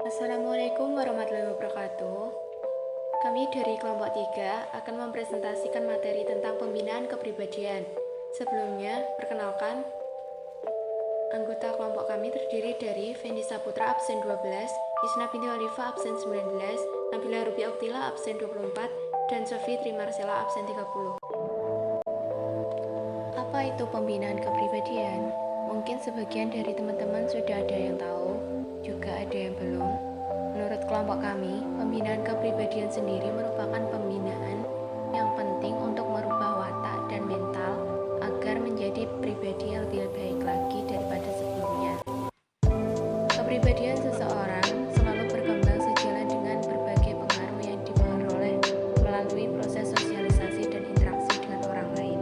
Assalamualaikum warahmatullahi wabarakatuh. Kami dari kelompok 3 akan mempresentasikan materi tentang pembinaan kepribadian. Sebelumnya, perkenalkan, anggota kelompok kami terdiri dari Fendi Saputra absen 12, Isna Binti Olivia absen 19, Nabila Rubi Oktila absen 24, dan Sofi Trimarsela absen 30. Apa itu pembinaan kepribadian? Mungkin sebagian dari teman-teman sudah ada yang tahu, juga ada yang belum. Menurut kelompok kami, pembinaan kepribadian sendiri merupakan pembinaan yang penting untuk merubah watak dan mental agar menjadi pribadi yang lebih baik lagi daripada sebelumnya. Kepribadian seseorang selalu berkembang sejalan dengan berbagai pengaruh yang diperoleh melalui proses sosialisasi dan interaksi dengan orang lain.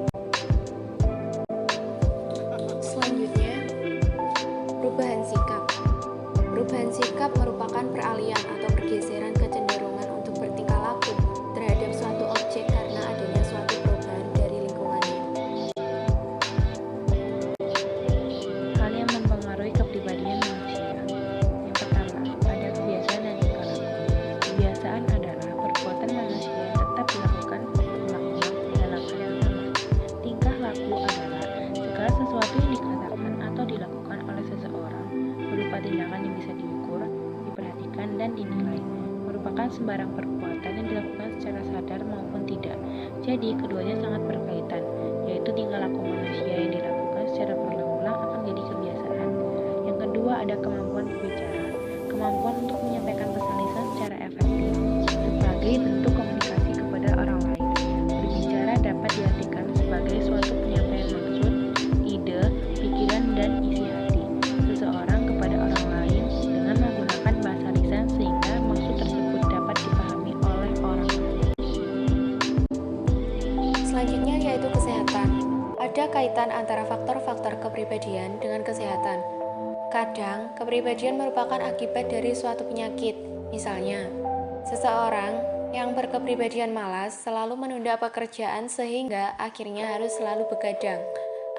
Selanjutnya, perubahan sikap. Perubahan sikap merupakan peralihan atau pergeseran kecenderungan untuk bertingkah laku terhadap suatu objek karena adanya suatu perubahan dari lingkungannya. Hal yang mempengaruhi kepribadian manusia. Yang pertama, ada kebiasaan dan tingkah laku. Kebiasaan adalah perbuatan manusia yang tetap dilakukan berulang-ulang dalam hal yang sama. Tingkah laku adalah segala sesuatu yang dikatakan atau dilakukan oleh seseorang berupa tindakan yang bisa diukur, diperhatikan, dan dinilai. Merupakan sembarang perbuatan yang dilakukan secara sadar maupun tidak. Jadi, keduanya sangat berkaitan, yaitu tingkah laku manusia yang dilakukan secara berulang-ulang akan jadi kebiasaan. Yang kedua, ada kemampuan berbicara. Kemampuan untuk menyampaikan pesan lisan secara efektif sebagai bentuk komunikasi kepada orang lain. Berbicara dapat diartikan sebagai suatu penyampaian maksud, ide, pikiran, dan isi hati seseorang kepada orang lain dengan menggunakan bahasa lisan sehingga maksud tersebut dapat dipahami oleh orang lain. Selanjutnya yaitu kesehatan. Ada kaitan antara faktor-faktor kepribadian dengan kesehatan. Kadang, kepribadian merupakan akibat dari suatu penyakit. Misalnya, seseorang yang berkepribadian malas selalu menunda pekerjaan sehingga akhirnya harus selalu begadang.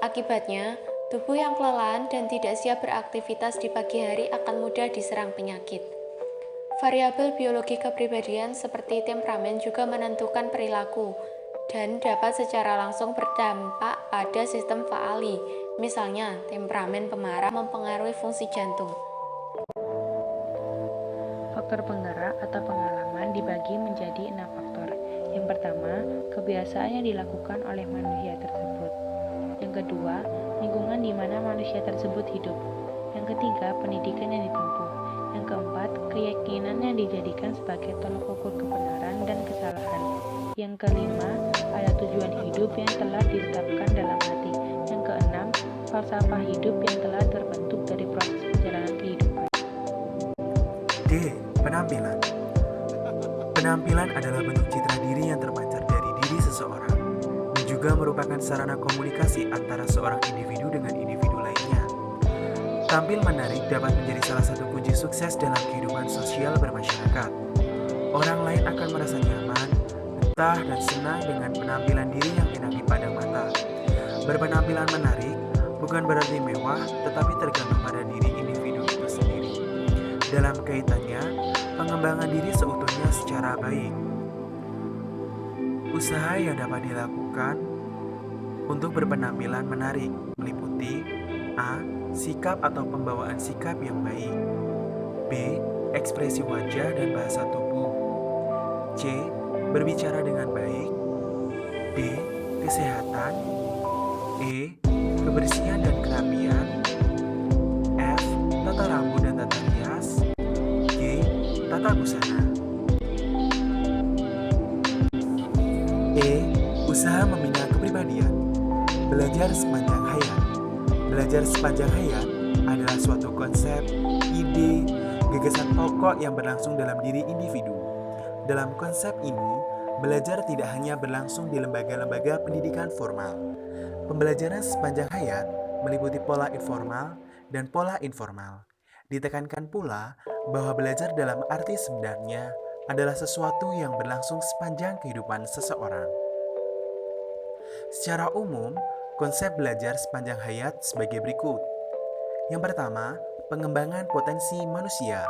Akibatnya, tubuh yang kelelahan dan tidak siap beraktivitas di pagi hari akan mudah diserang penyakit. Variabel biologi kepribadian seperti temperamen juga menentukan perilaku dan dapat secara langsung berdampak pada sistem faali. Misalnya, temperamen pemarah mempengaruhi fungsi jantung. Faktor penggerak atau pengalaman dibagi menjadi 6 faktor. Yang pertama, kebiasaan yang dilakukan oleh manusia tersebut. Yang kedua, lingkungan di mana manusia tersebut hidup. Yang ketiga, pendidikan yang ditempuh. Yang keempat, keyakinan yang dijadikan sebagai tolok ukur kebenaran dan kesalahan. Yang kelima, ada tujuan hidup yang telah ditetapkan dalam hati. Yang keenam, falsafah hidup yang telah terbentuk dari proses perjalanan kehidupan. D. Penampilan. Penampilan adalah bentuk citra diri yang terpancar dari diri seseorang dan juga merupakan sarana komunikasi antara seorang individu dengan individu lainnya. Tampil menarik dapat menjadi salah satu kunci sukses dalam kehidupan sosial bermasyarakat. Orang lain akan merasa nyaman, betah, dan senang dengan penampilan diri yang enak dipandang mata. Berpenampilan menarik bukan berarti mewah, tetapi tergantung pada diri individu itu sendiri. Dalam kaitannya, pengembangan diri seutuhnya secara baik. Usaha yang dapat dilakukan untuk berpenampilan menarik meliputi A. Sikap atau pembawaan sikap yang baik. B. Ekspresi wajah dan bahasa tubuh. C. Berbicara dengan baik. D. Kesehatan. E. Kebersihan dan kerapian. F. Tata rambut dan tata rias. G. Tata busana. E. Usaha membina kepribadian. Belajar sepanjang hayat. Belajar sepanjang hayat adalah suatu konsep, ide, gagasan pokok yang berlangsung dalam diri individu. Dalam konsep ini, belajar tidak hanya berlangsung di lembaga-lembaga pendidikan formal. Pembelajaran sepanjang hayat meliputi pola informal dan pola informal. Ditekankan pula bahwa belajar dalam arti sebenarnya adalah sesuatu yang berlangsung sepanjang kehidupan seseorang. Secara umum, konsep belajar sepanjang hayat sebagai berikut. Yang pertama, pengembangan potensi manusia.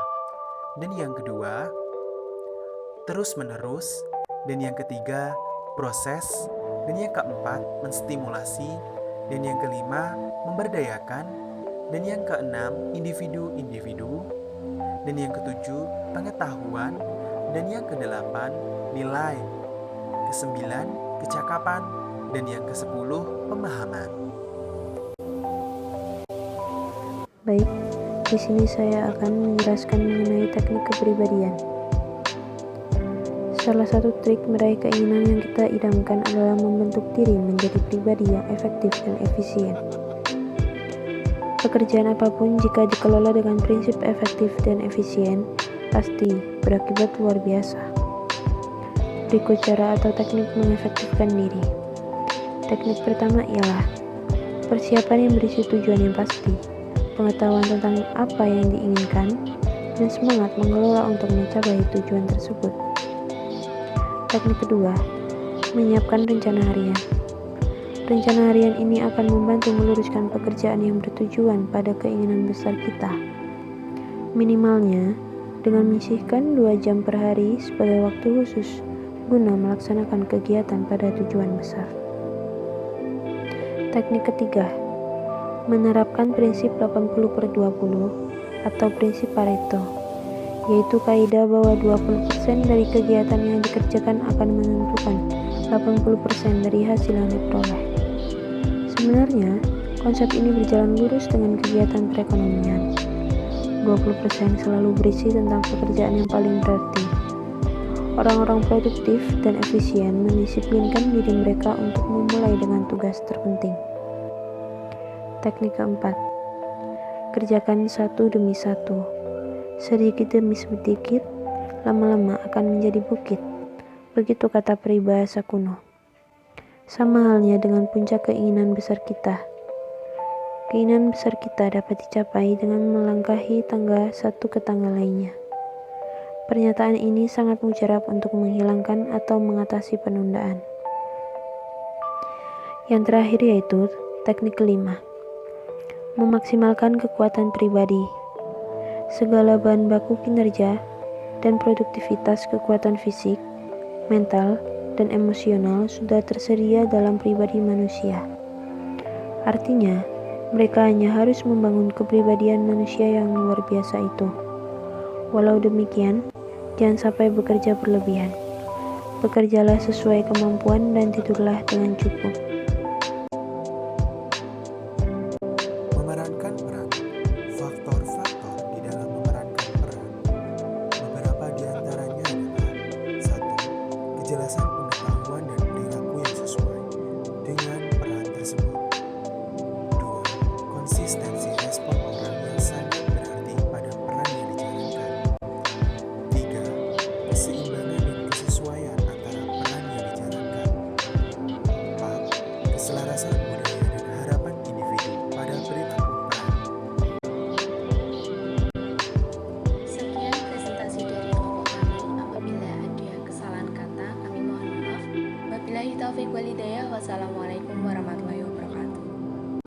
Dan yang kedua, terus-menerus. Dan yang ketiga, proses. Dan yang keempat, menstimulasi. Dan yang kelima, memberdayakan. Dan yang keenam, individu-individu. Dan yang ketujuh, pengetahuan. Dan yang kedelapan, nilai. Kesembilan, kecakapan. Dan yang kesepuluh, pemahaman. Baik, di sini saya akan menjelaskan mengenai teknik kepribadian. Salah satu trik meraih keinginan yang kita idamkan adalah membentuk diri menjadi pribadi yang efektif dan efisien. Pekerjaan apapun jika dikelola dengan prinsip efektif dan efisien, pasti berakibat luar biasa. Berikut cara atau teknik mengefektifkan diri. Teknik pertama ialah persiapan yang berisi tujuan yang pasti, pengetahuan tentang apa yang diinginkan, dan semangat mengelola untuk mencapai tujuan tersebut. Teknik kedua, menyiapkan rencana harian. Rencana harian ini akan membantu meluruskan pekerjaan yang bertujuan pada keinginan besar kita. Minimalnya, dengan menyisihkan 2 jam per hari sebagai waktu khusus guna melaksanakan kegiatan pada tujuan besar. Teknik ketiga, menerapkan prinsip 80/20 atau prinsip Pareto, yaitu kaidah bahwa 20% dari kegiatan yang dikerjakan akan menentukan 80% dari hasil yang diperoleh. Sebenarnya, konsep ini berjalan lurus dengan kegiatan perekonomian. 20% selalu berisi tentang pekerjaan yang paling berarti. Orang-orang produktif dan efisien mendisiplinkan diri mereka untuk memulai dengan tugas terpenting. Teknik keempat, kerjakan satu demi satu. Sedikit demi sedikit, lama-lama akan menjadi bukit. Begitu kata peribahasa kuno. Sama halnya dengan puncak keinginan besar kita. Keinginan besar kita dapat dicapai dengan melangkahi tangga satu ke tangga lainnya. Pernyataan ini sangat mujarab untuk menghilangkan atau mengatasi penundaan. Yang terakhir yaitu teknik kelima, memaksimalkan kekuatan pribadi. Segala bahan baku kinerja dan produktivitas kekuatan fisik, mental, dan emosional sudah tersedia dalam pribadi manusia. Artinya, mereka hanya harus membangun kepribadian manusia yang luar biasa itu. Walau demikian, jangan sampai bekerja berlebihan. Bekerjalah sesuai kemampuan dan tidurlah dengan cukup.